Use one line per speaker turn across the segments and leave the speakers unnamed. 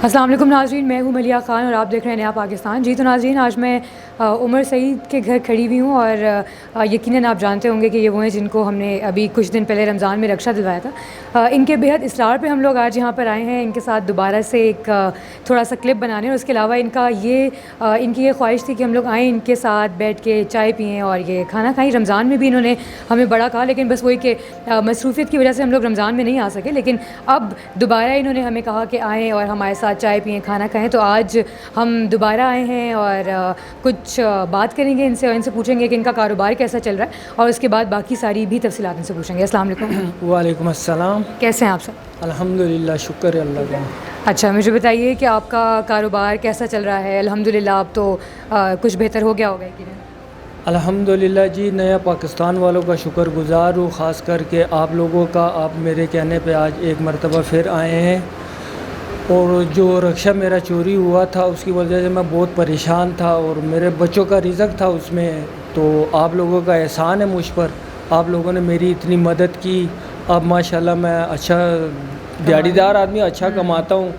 السلام علیکم ناظرین، میں ہوں ملیحہ خان اور آپ دیکھ رہے ہیں نیا پاکستان۔ جی تو ناظرین، آج میں عمر سعید کے گھر کھڑی ہوئی ہوں اور یقیناً آپ جانتے ہوں گے کہ یہ وہ ہیں جن کو ہم نے ابھی کچھ دن پہلے رمضان میں رکشہ دلوایا تھا۔ ان کے بےحد اصرار پہ ہم لوگ آج یہاں پر آئے ہیں ان کے ساتھ دوبارہ سے ایک تھوڑا سا کلپ بنانے، اور اس کے علاوہ ان کی یہ خواہش تھی کہ ہم لوگ آئیں ان کے ساتھ بیٹھ کے چائے پئیں اور یہ کھانا کھائیں۔ رمضان میں بھی انہوں نے ہمیں بڑا کہا، لیکن بس وہی کہ مصروفیت کی وجہ سے ہم لوگ رمضان میں نہیں آ سکے، لیکن اب دوبارہ انہوں نے ہمیں کہا کہ آئیں اور ہمارے ساتھ چائے پئیں، کھانا کھائیں۔ تو آج ہم دوبارہ آئے ہیں اور کچھ بات کریں گے ان سے، اور ان سے پوچھیں گے کہ ان کا کاروبار کیسا چل رہا ہے، اور اس کے بعد باقی ساری بھی تفصیلات ان سے پوچھیں گے۔ السلام علیکم۔
وعلیکم السلام۔
کیسے ہیں آپ سب؟
الحمدللہ، شکر ہے اللہ کا۔
اچھا، مجھے بتائیے کہ آپ کا کاروبار کیسا چل رہا ہے؟ الحمدللہ اب تو کچھ بہتر ہو گیا ہوگا کہ نہیں؟
الحمدللہ جی، نیا پاکستان والوں کا شکر گزار ہوں، خاص کر کے آپ لوگوں کا۔ آپ میرے کہنے پہ آج ایک مرتبہ پھر آئے ہیں، اور جو رکشہ میرا چوری ہوا تھا اس کی وجہ سے میں بہت پریشان تھا، اور میرے بچوں کا رزق تھا اس میں، تو آپ لوگوں کا احسان ہے مجھ پر، آپ لوگوں نے میری اتنی مدد کی۔ اب ماشاءاللہ میں اچھا دیہڑی دار آدمی، اچھا کماتا ہوں،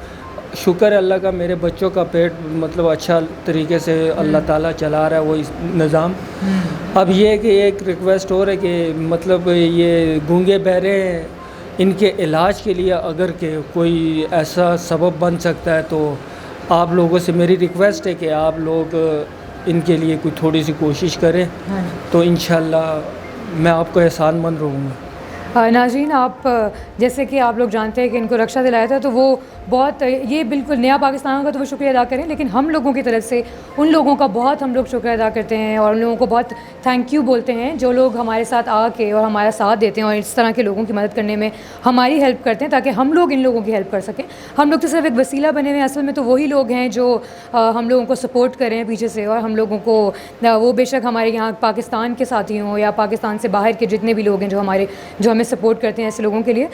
شکر ہے اللہ کا۔ میرے بچوں کا پیٹ مطلب اچھا طریقے سے اللہ تعالیٰ چلا رہا ہے وہ اس نظام۔ اب یہ کہ ایک ریکویسٹ اور ہے کہ مطلب یہ گونگے بہرے ہیں، ان کے علاج کے لیے اگر کہ کوئی ایسا سبب بن سکتا ہے تو آپ لوگوں سے میری ریکویسٹ ہے کہ آپ لوگ ان کے لیے کوئی تھوڑی سی کوشش کریں، تو انشاءاللہ میں آپ کو احسان مند رہوں گا۔
ناظرین، آپ جیسے کہ آپ لوگ جانتے ہیں کہ ان کو رکشہ دلایا تھا، تو وہ بہت، یہ بالکل نیا پاکستان کا تو وہ شکریہ ادا کریں، لیکن ہم لوگوں کی طرف سے ان لوگوں کا بہت ہم لوگ شکریہ ادا کرتے ہیں، اور ان لوگوں کو بہت تھینک یو بولتے ہیں جو لوگ ہمارے ساتھ آ کے اور ہمارا ساتھ دیتے ہیں اور اس طرح کے لوگوں کی مدد کرنے میں ہماری ہیلپ کرتے ہیں، تاکہ ہم لوگ ان لوگوں کی ہیلپ کر سکیں۔ ہم لوگ تو صرف ایک وسیلہ بنے ہوئے ہیں، اصل میں تو وہی لوگ ہیں جو ہم لوگوں کو سپورٹ کریں پیچھے سے، اور ہم لوگوں کو وہ بے شک ہمارے یہاں پاکستان کے ساتھی ہوں یا پاکستان سے باہر کے جتنے بھی لوگ ہیں جو ہمیں سپورٹ کرتے ہیں، ایسے لوگوں کے لیے۔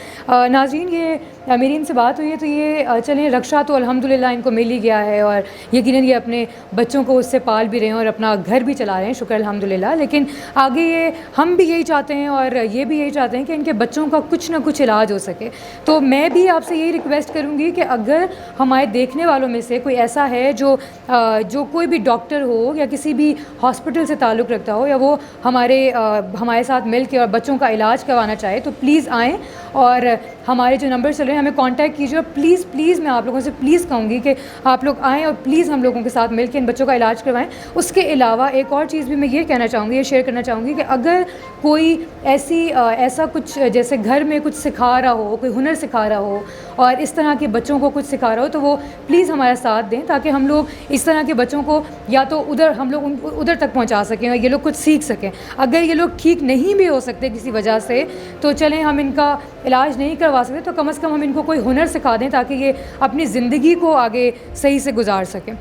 ناظرین، یہ میری ان سے بات ہوئی ہے تو یہ چلیں، رکشہ تو الحمدللہ ان کو مل ہی گیا ہے، اور یقیناً یہ اپنے بچوں کو اس سے پال بھی رہے ہیں اور اپنا گھر بھی چلا رہے ہیں، شکر الحمدللہ۔ لیکن آگے ہم بھی یہی چاہتے ہیں اور یہ بھی یہی چاہتے ہیں کہ ان کے بچوں کا کچھ نہ کچھ علاج ہو سکے۔ تو میں بھی آپ سے یہی ریکویسٹ کروں گی کہ اگر ہمارے دیکھنے والوں میں سے کوئی ایسا ہے جو کوئی بھی ڈاکٹر ہو یا کسی بھی ہاسپٹل سے تعلق رکھتا ہو، یا وہ ہمارے ساتھ مل کے اور بچوں کا علاج کروانا چاہے، تو پلیز آئیں، اور ہمارے جو نمبر چل رہے ہیں ہمیں کانٹیکٹ کیجیے، اور پلیز میں آپ لوگوں سے پلیز کہوں گی کہ آپ لوگ آئیں اور پلیز ہم لوگوں کے ساتھ مل کے ان بچوں کا علاج کروائیں۔ اس کے علاوہ ایک اور چیز بھی میں یہ کہنا چاہوں گی، یہ شیئر کرنا چاہوں گی کہ اگر کوئی ایسا کچھ جیسے گھر میں کچھ سکھا رہا ہو، کوئی ہنر سکھا رہا ہو اور اس طرح کے بچوں کو کچھ سکھا رہا ہو، تو وہ پلیز ہمارا ساتھ دیں، تاکہ ہم لوگ اس طرح کے بچوں کو یا تو ہم لوگ ادھر تک پہنچا سکیں اور یہ لوگ کچھ سیکھ سکیں۔ اگر یہ لوگ ٹھیک نہیں بھی ہو سکتے کسی وجہ سے، تو چلیں ہم ان کا علاج نہیں کروا سکتے تو کم از کم ہم ان کو کوئی ہنر سکھا دیں، تاکہ یہ اپنی زندگی کو آگے صحیح سے گزار سکیں۔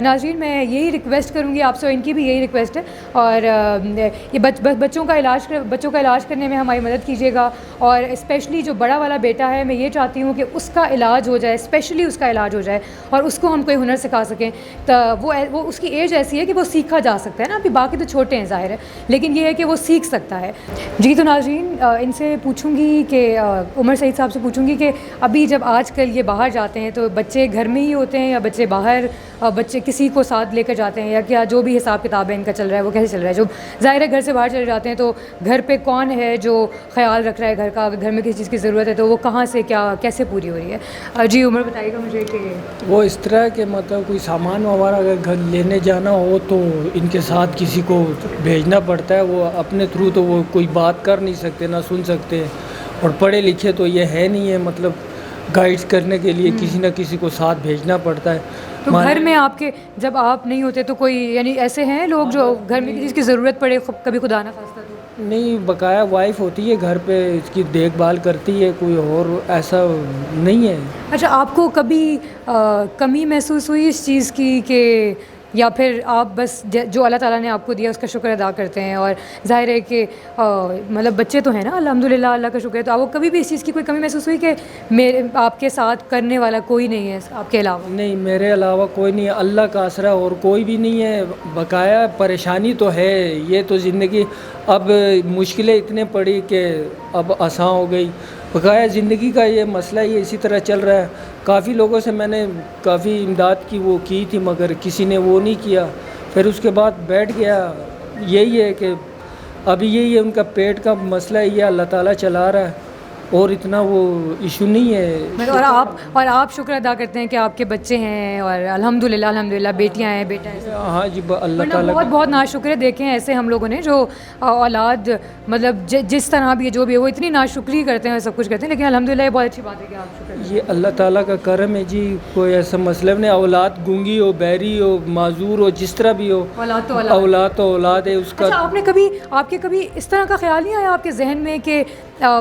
ناظرین، میں یہی ریکویسٹ کروں گی آپ سے، اور ان کی بھی یہی ریکویسٹ ہے، اور یہ بچوں کا علاج کرنے میں ہماری مدد کیجیے گا، اور اسپیشلی جو بڑا والا بیٹا ہے، میں یہ چاہتی ہوں کہ اس کا علاج ہو جائے، اسپیشلی اس کا علاج ہو جائے، اور اس کو ہم کوئی ہنر سکھا سکیں۔ تو وہ اس کی ایج ایسی ہے کہ وہ سیکھا جا سکتا ہے نا، ابھی باقی تو چھوٹے ہیں ظاہر ہے، لیکن یہ ہے کہ وہ سیکھ سکتا ہے۔ جی تو ناظرین، ان سے پوچھوں گی کہ عمر سعید صاحب سے پوچھوں گی کہ ابھی جب آج کل یہ باہر جاتے ہیں تو بچے گھر میں ہی ہوتے ہیں یا بچے باہر، بچے کسی کو ساتھ لے کر جاتے ہیں، یا کیا جو بھی حساب کتاب ہے ان کا چل رہا ہے وہ کیسے چل رہا ہے؟ جو ظاہر ہے گھر سے باہر چلے جاتے ہیں تو گھر پہ کون ہے جو خیال رکھ رہا ہے گھر کا؟ اگر گھر میں کسی چیز کی ضرورت ہے تو وہ کہاں سے کیسے پوری ہو رہی ہے؟ جی عمر، بتائیے گا مجھے کہ
وہ اس طرح کہ مطلب کوئی سامان وغیرہ اگر گھر لینے جانا ہو تو ان کے ساتھ کسی کو بھیجنا پڑتا ہے، وہ اپنے تھرو تو وہ کوئی بات کر نہیں سکتے، نہ سن سکتے، اور پڑھے لکھے تو یہ ہے نہیں ہے، مطلب گائیڈ کرنے کے لیے کسی نہ کسی کو ساتھ بھیجنا پڑتا ہے۔
تو گھر میں آپ کے جب آپ نہیں ہوتے تو کوئی، یعنی ایسے ہیں لوگ جو گھر میں کسی چیز کی ضرورت پڑے کبھی خدا نہ خواستہ تو؟
نہیں، بقایا وائف ہوتی ہے گھر پہ، اس کی دیکھ بھال کرتی ہے، کوئی اور ایسا نہیں ہے۔
اچھا، آپ کو کبھی کمی محسوس ہوئی اس چیز کی کہ، یا پھر آپ بس جو اللہ تعالیٰ نے آپ کو دیا اس کا شکر ادا کرتے ہیں؟ اور ظاہر ہے کہ مطلب بچے تو ہیں نا، الحمدللہ، اللہ کا شکر ہے، تو آپ کو کبھی بھی اس چیز کی کوئی کمی محسوس ہوئی کہ آپ کے ساتھ کرنے والا کوئی نہیں ہے آپ کے علاوہ؟
نہیں، میرے علاوہ کوئی نہیں ہے، اللہ کا آسرا اور کوئی بھی نہیں ہے۔ بقایا پریشانی تو ہے، یہ تو زندگی، اب مشکلیں اتنے پڑی کہ اب آسان ہو گئی۔ بقایا زندگی کا یہ مسئلہ یہ اسی طرح چل رہا ہے۔ کافی لوگوں سے میں نے کافی امداد کی وہ کی تھی مگر کسی نے وہ نہیں کیا. پھر اس کے بعد بیٹھ گیا. یہی ہے کہ ابھی یہی ہے ان کا پیٹ کا مسئلہ ہے, یہ اللہ تعالیٰ چلا رہا ہے اور اتنا وہ ایشو نہیں ہے.
اور آپ شکر ادا کرتے ہیں کہ آپ کے بچے ہیں اور الحمدللہ بیٹیاں ہیں, بیٹا ہے.
ہاں جی, اللہ
ورنہ
تعالیٰ
بہت بہت ناشکرے دیکھیں ایسے ہم لوگوں نے جو اولاد مطلب جس طرح بھی جو بھی ہے وہ اتنی ناشکری کرتے ہیں, سب کچھ کرتے ہیں, لیکن الحمدللہ یہ بہت اچھی بات ہے کہ آپ شکر.
یہ اللہ تعالیٰ کا کرم ہے جی. کوئی ایسا مسئلہ نہیں. اولاد گونگی ہو, بہری ہو, معذور ہو, جس طرح بھی ہو, اولاد تو اولاد ہے اس کا.
اچھا, آپ کے کبھی اس طرح کا خیال نہیں آیا آپ کے ذہن میں کہ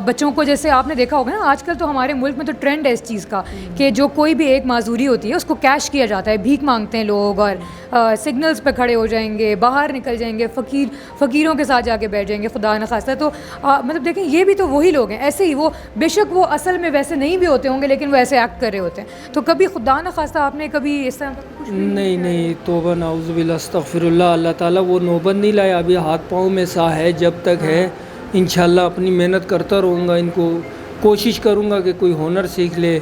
بچوں کو, جیسے آپ نے دیکھا ہوگا نا آج کل تو ہمارے ملک میں تو ٹرینڈ ہے اس چیز کا کہ جو کوئی بھی ایک معذوری ہوتی ہے اس کو کیش کیا جاتا ہے, بھیک مانگتے ہیں لوگ اور سگنلز پہ کھڑے ہو جائیں گے, باہر نکل جائیں گے, فقیروں کے ساتھ جا کے بیٹھ جائیں گے خدا نخواستہ. تو مطلب دیکھیں یہ بھی تو وہی لوگ ہیں ایسے ہی, وہ بے شک وہ اصل میں ویسے نہیں بھی ہوتے ہوں گے لیکن وہ ایسے ایکٹ کر رہے ہوتے ہیں. تو کبھی خدا نخواستہ آپ نے کبھی اس طرح کچھ
نہیں, توبہ نعوذ باللہ استغفر اللہ. اللہ تعالیٰ وہ نوبت نہیں لایا. ابھی ہاتھ پاؤں میں سا ہے, جب تک ہے انشاءاللہ اپنی محنت کرتا رہوں گا. ان کو کوشش کروں گا کہ کوئی ہنر سیکھ لے,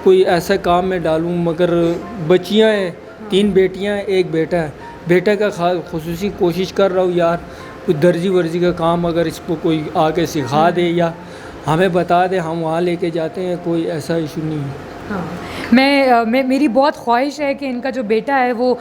کوئی ایسا کام میں ڈالوں. مگر بچیاں ہیں, 3 بیٹیاں ہیں, 1 بیٹا ہے. بیٹا کا خصوصی کوشش کر رہا ہوں یار, کوئی درزی ورزی کا کام اگر اس کو کوئی آ کے سکھا دے یا ہمیں بتا دے, ہم وہاں لے کے جاتے ہیں. کوئی ایسا ایشو نہیں ہے.
ہاں, میری بہت خواہش ہے کہ ان کا جو بیٹا ہے وہ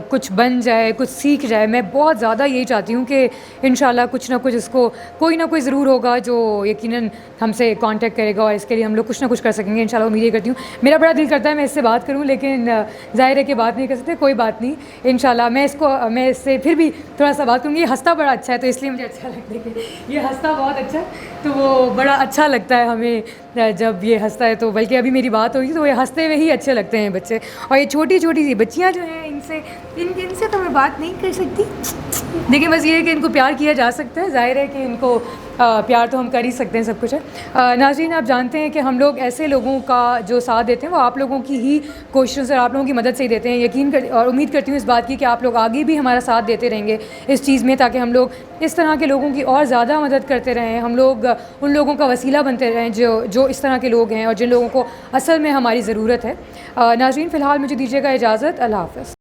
کچھ بن جائے, کچھ سیکھ جائے. میں بہت زیادہ یہی چاہتی ہوں کہ انشاءاللہ کچھ نہ کچھ اس کو کوئی نہ کوئی ضرور ہوگا جو یقیناً ہم سے کانٹیکٹ کرے گا اور اس کے لیے ہم لوگ کچھ نہ کچھ کر سکیں گے انشاءاللہ. امید یہ کرتی ہوں. میرا بڑا دل کرتا ہے میں اس سے بات کروں لیکن ظاہر ہے کہ بات نہیں کر سکتے. کوئی بات نہیں, انشاءاللہ میں اس سے پھر بھی تھوڑا سا بات کروں گی. یہ ہنستا بڑا اچھا ہے تو اس لیے مجھے اچھا لگتا ہے کہ یہ ہنستا بہت اچھا ہے, تو وہ بڑا اچھا لگتا ہے ہمیں جب یہ ہنستا ہے. تو بلکہ ابھی میری بات ہوگی تو یہ ہنستے ہوئے ہی اچھے لگتے ہیں بچے. اور یہ چھوٹی چھوٹی سی بچیاں جو ہیں ان سے تو میں بات نہیں کر سکتی. دیکھیں بس یہ ہے کہ ان کو پیار کیا جا سکتا ہے. ظاہر ہے کہ ان کو پیار تو ہم کر ہی سکتے ہیں, سب کچھ ہے. ناظرین, آپ جانتے ہیں کہ ہم لوگ ایسے لوگوں کا جو ساتھ دیتے ہیں وہ آپ لوگوں کی ہی کوششوں سے اور آپ لوگوں کی مدد سے ہی دیتے ہیں. اور امید کرتی ہوں اس بات کی کہ آپ لوگ آگے بھی ہمارا ساتھ دیتے رہیں گے اس چیز میں, تاکہ ہم لوگ اس طرح کے لوگوں کی اور زیادہ مدد کرتے رہیں. ہم لوگ ان لوگوں کا وسیلہ بنتے رہیں جو اس طرح کے لوگ ہیں اور جن لوگوں کو اصل میں ہماری ضرورت ہے. ناظرین, فی الحال مجھے دیجیے گا اجازت. اللہ حافظ.